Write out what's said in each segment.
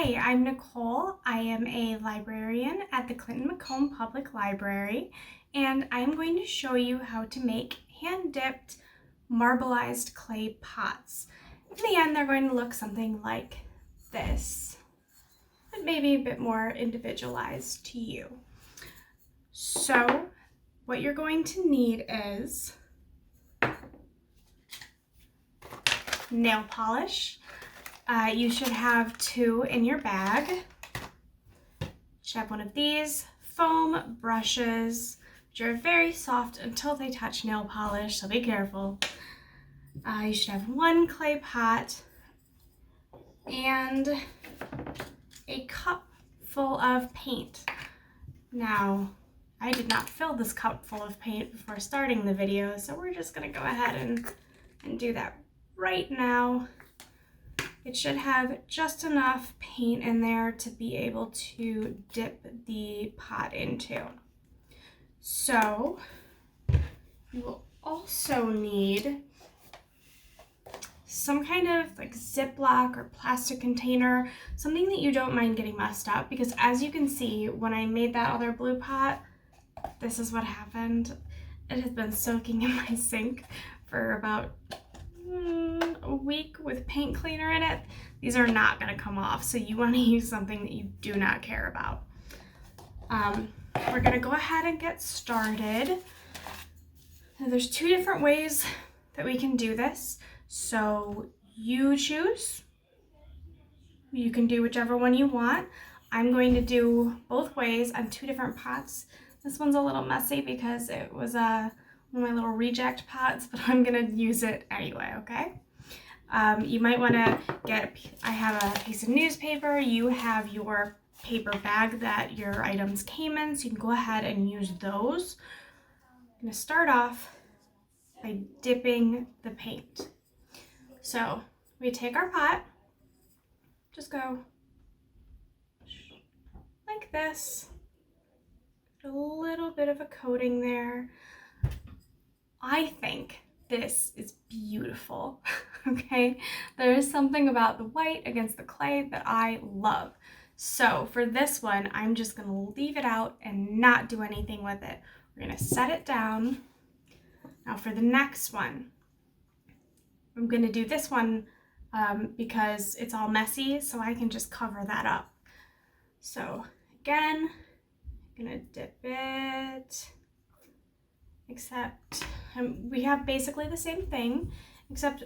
Hi, I'm Nicole. I am a librarian at the Clinton-Macomb Public Library, and I'm going to show you how to make hand-dipped marbleized clay pots. In the end, they're going to look something like this, but maybe a bit more individualized to you. So, what you're going to need is nail polish. You should have 2 in your bag. You should have one of these foam brushes, which are very soft until they touch nail polish, so be careful. You should have 1 clay pot and a cup full of paint. Now, I did not fill this cup full of paint before starting the video, so we're just gonna go ahead and do that right now. It should have just enough paint in there to be able to dip the pot into. So you will also need some kind of like Ziploc or plastic container, something that you don't mind getting messed up, because as you can see, when I made that other blue pot, this is what happened. It has been soaking in my sink for about a week with paint cleaner in it. These are not going to come off, so you want to use something that you do not care about. We're going to go ahead and get started. Now, there's 2 different ways that we can do this, so you choose. You can do whichever one you want. I'm going to do both ways on 2 different pots. This one's a little messy because it was one of my little reject pots, but I'm gonna use it anyway, okay? You might wanna I have a piece of newspaper, you have your paper bag that your items came in, so you can go ahead and use those. I'm gonna start off by dipping the paint. So we take our pot, just go like this, a little bit of a coating there. I think this is beautiful, okay? There is something about the white against the clay that I love. So for this one, I'm just gonna leave it out and not do anything with it. We're gonna set it down. Now for the next one, I'm gonna do this one because it's all messy, so I can just cover that up. So again, I'm gonna dip it, except we have basically the same thing, except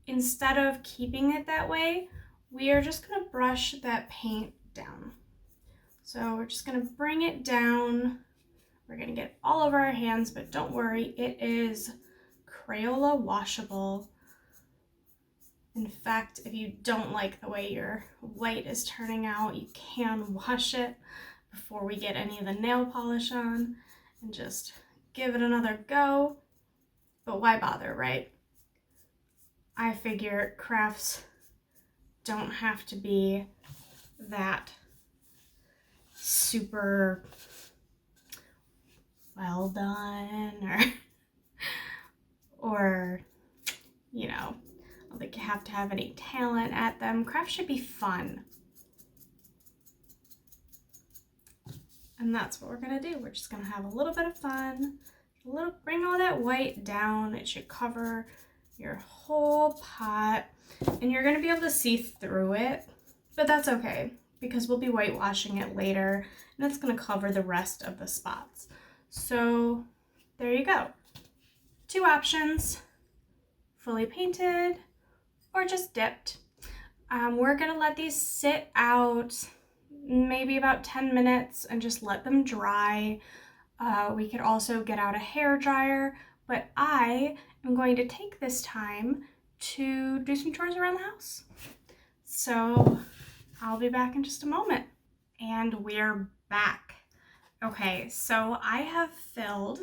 instead of keeping it that way, we are just going to brush that paint down. So we're just going to bring it down. We're going to get all over our hands, but don't worry, it is Crayola washable. In fact, if you don't like the way your white is turning out, you can wash it before we get any of the nail polish on and just give it another go. But why bother, right? I figure crafts don't have to be that super well done or you know, I don't think you have to have any talent at them. Crafts should be fun. And that's what we're gonna do. We're just gonna have a little bit of fun. Bring all that white down. It should cover your whole pot, and you're gonna be able to see through it, but that's okay because we'll be whitewashing it later, and that's gonna cover the rest of the spots. So there you go. 2 options, fully painted or just dipped. We're gonna let these sit out maybe about 10 minutes and just let them dry. We could also get out a hair dryer, but I am going to take this time to do some chores around the house. So I'll be back in just a moment. And we're back. Okay, so I have filled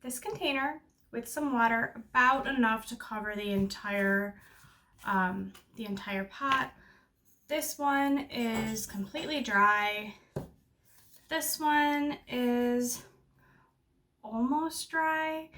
this container with some water, about enough to cover the entire pot. This one is completely dry. This one is almost dry.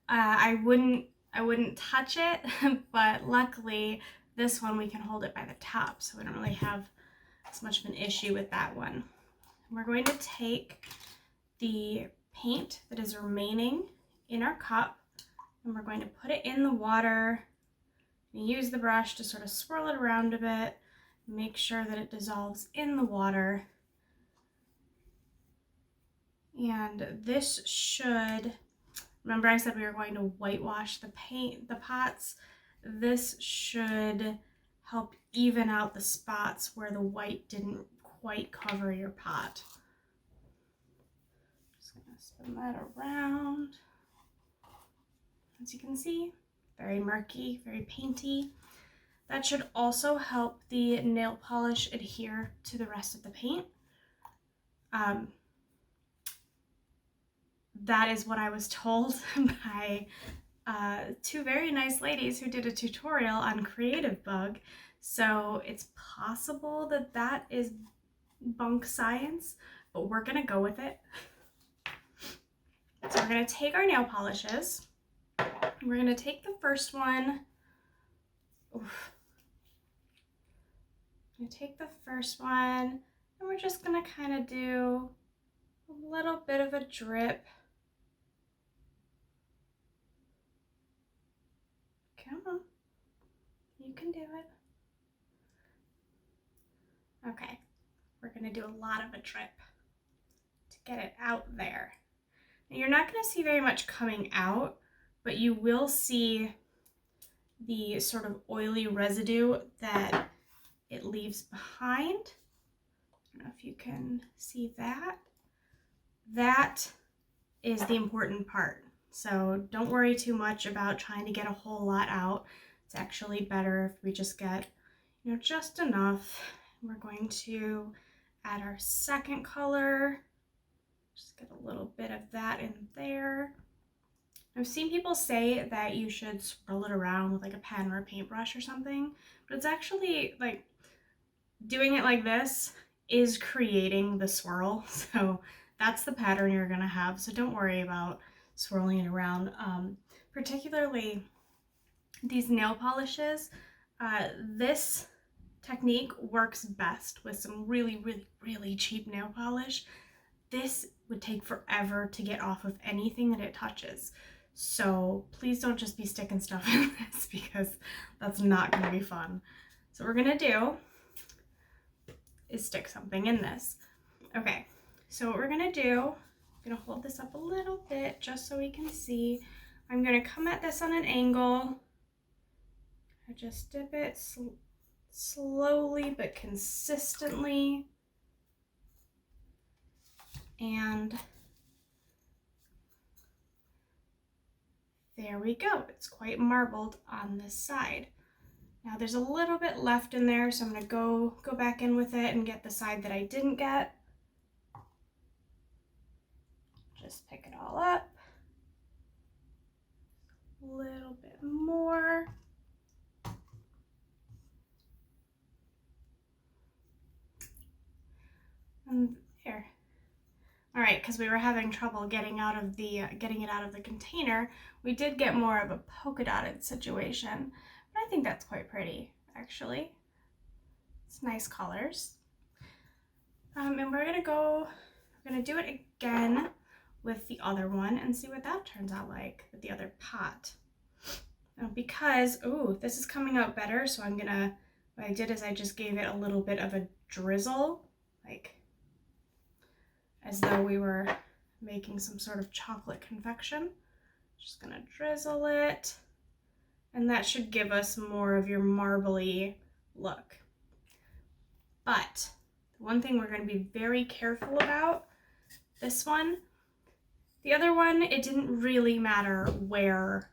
I wouldn't touch it, but luckily this one we can hold it by the top, so we don't really have as much of an issue with that one. We're going to take the paint that is remaining in our cup and we're going to put it in the water and use the brush to sort of swirl it around a bit, make sure that it dissolves in the water. And this should, remember I said we were going to whitewash the pots. This should help even out the spots where the white didn't quite cover your pot. Just gonna spin that around. As you can see, very murky, very painty. That should also help the nail polish adhere to the rest of the paint. That is what I was told by two very nice ladies who did a tutorial on Creative Bug. So it's possible that that is bunk science, but we're gonna go with it. So we're gonna take our nail polishes. We're gonna take the first one. Oof. I'm gonna take the first one and we're just gonna kind of do a little bit of a drip. Come on, you can do it. Okay, we're gonna do a lot of a drip to get it out there. Now, you're not gonna see very much coming out, but you will see the sort of oily residue that it leaves behind. I don't know if you can see that. That is the important part. So don't worry too much about trying to get a whole lot out. It's actually better if we just get, just enough. We're going to add our second color. Just get a little bit of that in there. I've seen people say that you should swirl it around with like a pen or a paintbrush or something, but it's actually like doing it like this is creating the swirl. So that's the pattern you're gonna have. So don't worry about swirling it around. Particularly these nail polishes, this technique works best with some really, really, really cheap nail polish. This would take forever to get off of anything that it touches. So please don't just be sticking stuff in this because that's not going to be fun. So what we're going to do is stick something in this. Okay, so what we're going to do, I'm going to hold this up a little bit just so we can see. I'm going to come at this on an angle. I just dip it slowly but consistently. And there we go. It's quite marbled on this side. Now there's a little bit left in there, so I'm going to go back in with it and get the side that I didn't get. Just pick it all up. A little bit more. And there. All right, because we were having trouble getting it out of the container, we did get more of a polka dotted situation. But I think that's quite pretty, actually. It's nice colors. And we're gonna do it again with the other one and see what that turns out like with the other pot. Now because, this is coming out better, so what I did is I just gave it a little bit of a drizzle, like as though we were making some sort of chocolate confection. Just gonna drizzle it, and that should give us more of your marbly look. But the one thing we're gonna be very careful about, this one, the other one, it didn't really matter where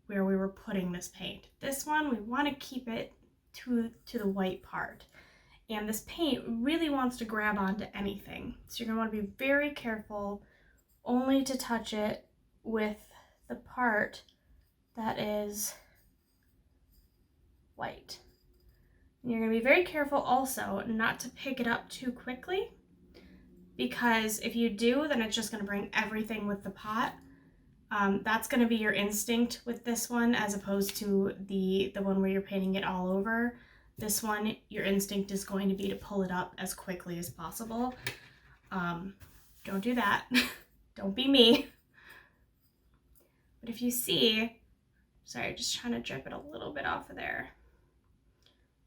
we were putting this paint. This one, we wanna keep it to the white part. And this paint really wants to grab onto anything. So you're gonna wanna be very careful only to touch it with the part that is white. And you're gonna be very careful also not to pick it up too quickly, because if you do, then it's just gonna bring everything with the pot. That's gonna be your instinct with this one as opposed to the one where you're painting it all over. This one, your instinct is going to be to pull it up as quickly as possible. Don't do that. Don't be me. But if you see, sorry, just trying to drip it a little bit off of there.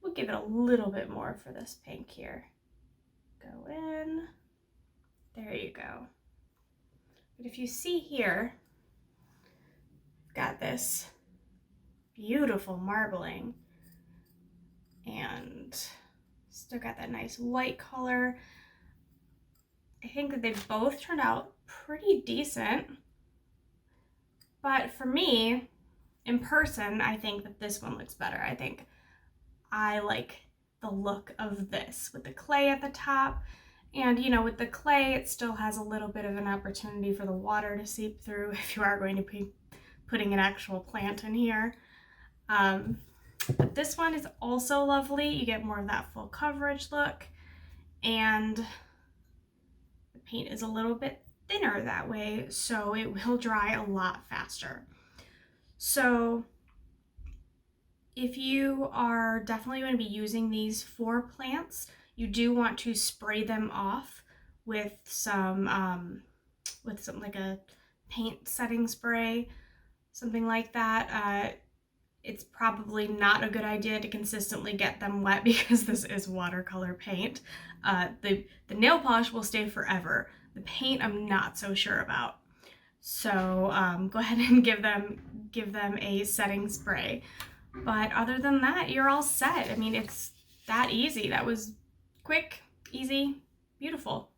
We'll give it a little bit more for this pink here. Go in. There you go. But if you see here, I've got this beautiful marbling and still got that nice white color. I think that they both turned out pretty decent, but for me, in person, I think that this one looks better. I think I like the look of this with the clay at the top. And you know, with the clay, it still has a little bit of an opportunity for the water to seep through if you are going to be putting an actual plant in here. But this one is also lovely. You get more of that full coverage look, and the paint is a little bit thinner that way, so it will dry a lot faster. So if you are definitely going to be using these for plants, you do want to spray them off with some like a paint setting spray, something like that. It's probably not a good idea to consistently get them wet because this is watercolor paint. The nail polish will stay forever. The paint I'm not so sure about. So go ahead and give them a setting spray. But other than that, you're all set. I mean, it's that easy. That was quick, easy, beautiful.